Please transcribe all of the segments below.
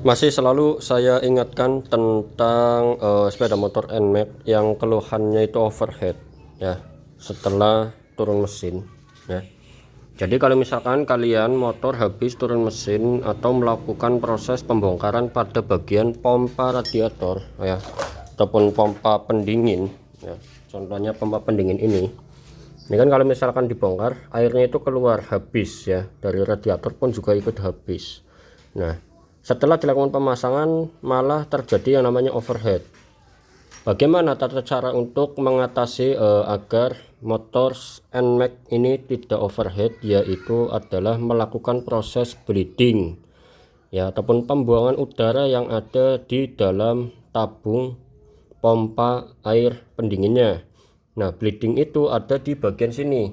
Masih selalu saya ingatkan tentang sepeda motor NMAX yang keluhannya itu overheat ya setelah turun mesin ya. Jadi kalau misalkan kalian motor habis turun mesin atau melakukan proses pembongkaran pada bagian pompa radiator ya ataupun pompa pendingin ya, contohnya pompa pendingin ini kan kalau misalkan dibongkar airnya itu keluar habis ya, dari radiator pun juga ikut habis. Nah, setelah dilakukan pemasangan malah terjadi yang namanya overheat. Bagaimana tata cara untuk mengatasi agar motor NMAX ini tidak overheat, yaitu adalah melakukan proses bleeding ya ataupun pembuangan udara yang ada di dalam tabung pompa air pendinginnya. Nah, bleeding itu ada di bagian sini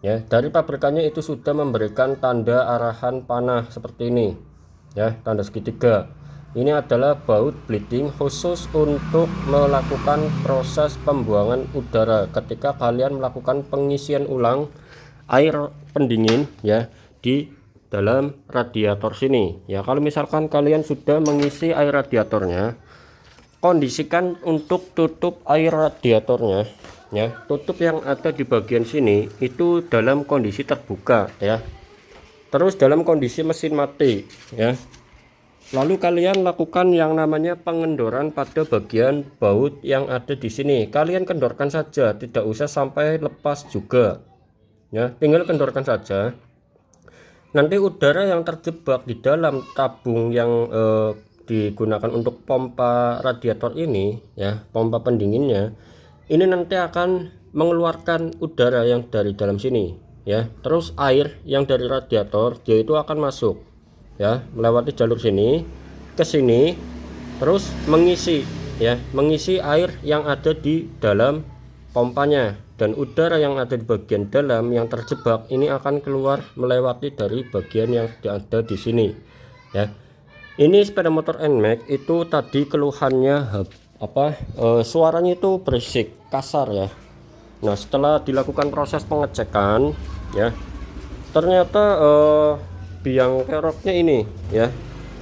ya. Dari pabrikannya itu sudah memberikan tanda arahan panah seperti ini ya, tanda segitiga. Ini adalah baut bleeding khusus untuk melakukan proses pembuangan udara ketika kalian melakukan pengisian ulang air pendingin ya di dalam radiator sini ya. Kalau misalkan kalian sudah mengisi air radiatornya, kondisikan untuk tutup air radiatornya ya, tutup yang ada di bagian sini itu dalam kondisi terbuka ya, terus dalam kondisi mesin mati ya. Lalu kalian lakukan yang namanya pengendoran pada bagian baut yang ada di sini. Kalian kendorkan saja, tidak usah sampai lepas juga ya, tinggal kendorkan saja. Nanti udara yang terjebak di dalam tabung yang digunakan untuk pompa radiator ini ya, pompa pendinginnya ini nanti akan mengeluarkan udara yang dari dalam sini ya. Terus air yang dari radiator dia itu akan masuk ya, melewati jalur sini ke sini, terus mengisi ya, mengisi air yang ada di dalam pompanya, dan udara yang ada di bagian dalam yang terjebak ini akan keluar melewati dari bagian yang ada di sini ya. Ini sepeda motor NMAX itu tadi keluhannya suaranya itu berisik, kasar ya. Nah, setelah dilakukan proses pengecekan ya, ternyata biang keroknya ini ya,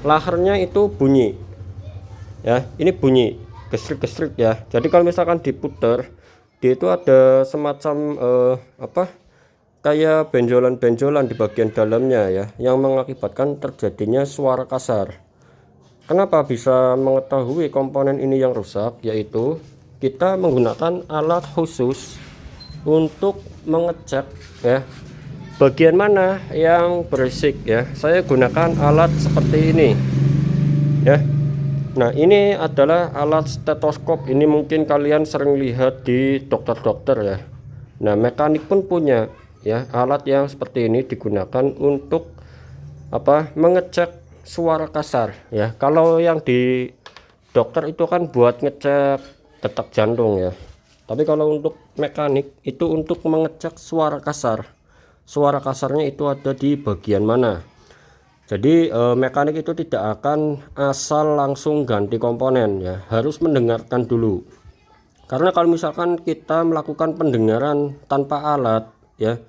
laharnya itu bunyi ya, ini bunyi gesrik-gesrik ya. Jadi kalau misalkan diputar, dia itu ada semacam kayak benjolan-benjolan di bagian dalamnya ya, yang mengakibatkan terjadinya suara kasar. Kenapa bisa mengetahui komponen ini yang rusak? Yaitu kita menggunakan alat khusus untuk mengecek ya bagian mana yang berisik ya. Saya gunakan alat seperti ini ya. Nah, ini adalah alat stetoskop. Ini mungkin kalian sering lihat di dokter-dokter ya. Nah, mekanik pun punya ya, alat yang seperti ini digunakan untuk mengecek suara kasar ya. Kalau yang di dokter itu kan buat ngecek detak jantung ya, tapi kalau untuk mekanik itu untuk mengecek suara kasar. Suara kasarnya itu ada di bagian mana. Jadi mekanik itu tidak akan asal langsung ganti komponen ya, harus mendengarkan dulu. Karena kalau misalkan kita melakukan pendengaran tanpa alat ya,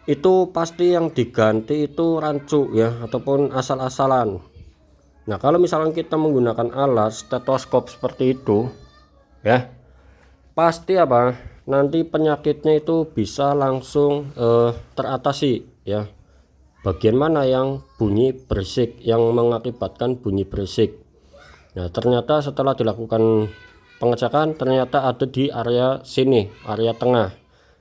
itu pasti yang diganti itu rancu ya ataupun asal-asalan. Nah, kalau misalkan kita menggunakan alat stetoskop seperti itu ya, pasti nanti penyakitnya itu bisa langsung teratasi ya. Bagian mana yang bunyi berisik, yang mengakibatkan bunyi berisik. Nah, ternyata setelah dilakukan pengecekan ternyata ada di area sini, area tengah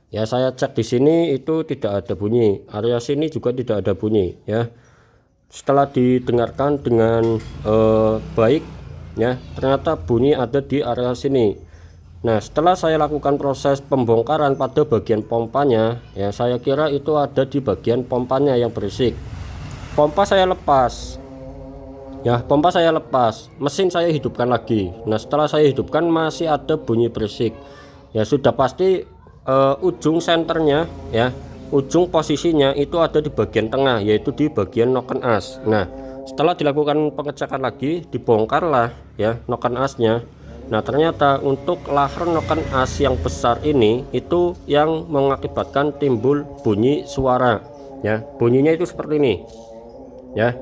ya. Saya cek di sini itu tidak ada bunyi, area sini juga tidak ada bunyi ya. Setelah didengarkan dengan baik ya, ternyata bunyi ada di area sini. Nah, setelah saya lakukan proses pembongkaran pada bagian pompanya ya, saya kira itu ada di bagian pompanya yang berisik. Pompa saya lepas ya, pompa saya lepas, mesin saya hidupkan lagi. Nah, setelah saya hidupkan masih ada bunyi berisik ya, sudah pasti ujung senternya ya, ujung posisinya itu ada di bagian tengah, yaitu di bagian noken as. Nah, setelah dilakukan pengecekan lagi, dibongkarlah ya noken asnya. Nah, ternyata untuk lahar noken as yang besar ini itu yang mengakibatkan timbul bunyi suara ya. Bunyinya itu seperti ini ya.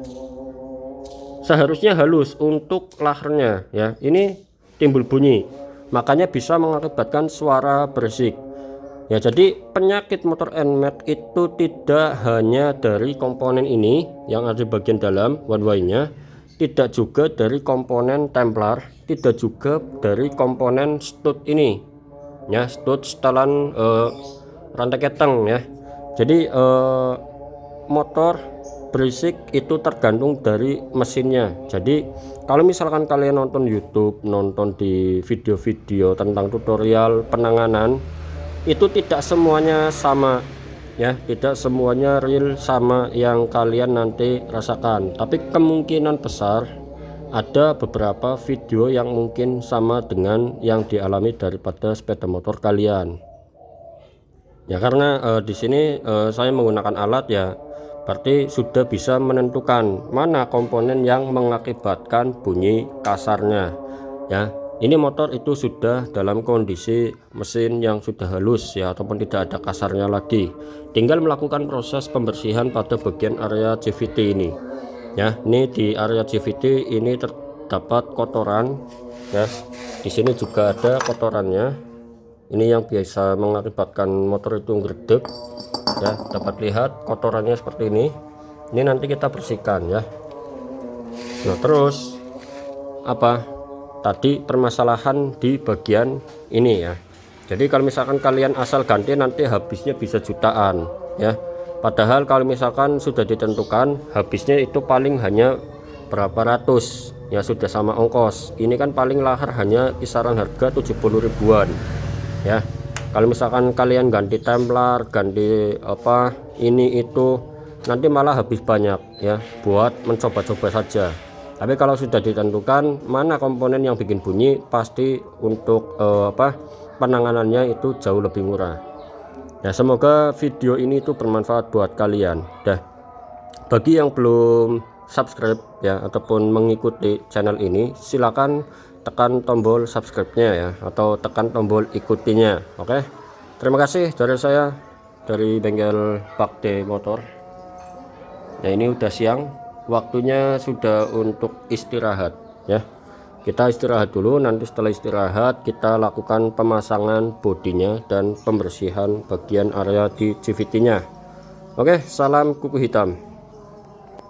seharusnya halus untuk lahernya ya. Ini timbul bunyi, makanya bisa mengakibatkan suara berisik ya. Jadi penyakit motor NMAX itu tidak hanya dari komponen ini yang ada di bagian dalam one way-nya, tidak juga dari komponen templar, tidak juga dari komponen stud ini ya, stud setelan rantai keteng ya. Jadi motor berisik itu tergantung dari mesinnya. Jadi kalau misalkan kalian nonton YouTube, nonton di video-video tentang tutorial penanganan, itu tidak semuanya sama ya, tidak semuanya real sama yang kalian nanti rasakan, tapi kemungkinan besar ada beberapa video yang mungkin sama dengan yang dialami daripada sepeda motor kalian ya. Karena di sini saya menggunakan alat ya, berarti sudah bisa menentukan mana komponen yang mengakibatkan bunyi kasarnya ya. Ini motor itu sudah dalam kondisi mesin yang sudah halus ya, ataupun tidak ada kasarnya lagi. Tinggal melakukan proses pembersihan pada bagian area CVT ini ya. Ini di area CVT ini terdapat kotoran ya. Di sini juga ada kotorannya. Ini yang biasa mengakibatkan motor itu ngeredek ya. Dapat lihat kotorannya seperti ini. Ini nanti kita bersihkan ya. Nah terus apa tadi permasalahan di bagian ini ya. Jadi kalau misalkan kalian asal ganti nanti habisnya bisa jutaan ya, padahal kalau misalkan sudah ditentukan habisnya itu paling hanya berapa ratus ya, sudah sama ongkos. Ini kan paling lahir hanya kisaran harga 70 ribuan ya. Kalau misalkan kalian ganti templar, ganti apa ini itu, nanti malah habis banyak ya buat mencoba-coba saja. Tapi kalau sudah ditentukan mana komponen yang bikin bunyi, pasti untuk penanganannya itu jauh lebih murah ya. Semoga video ini itu bermanfaat buat kalian. Bagi yang belum subscribe ya ataupun mengikuti channel ini, silakan tekan tombol subscribe-nya ya, atau tekan tombol ikutinya. Oke, terima kasih dari saya, dari bengkel Bakde Motor. Nah ini udah siang, waktunya sudah untuk istirahat ya. Kita istirahat dulu, nanti setelah istirahat kita lakukan pemasangan bodinya dan pembersihan bagian area di CVT nya. Oke, salam kuku hitam.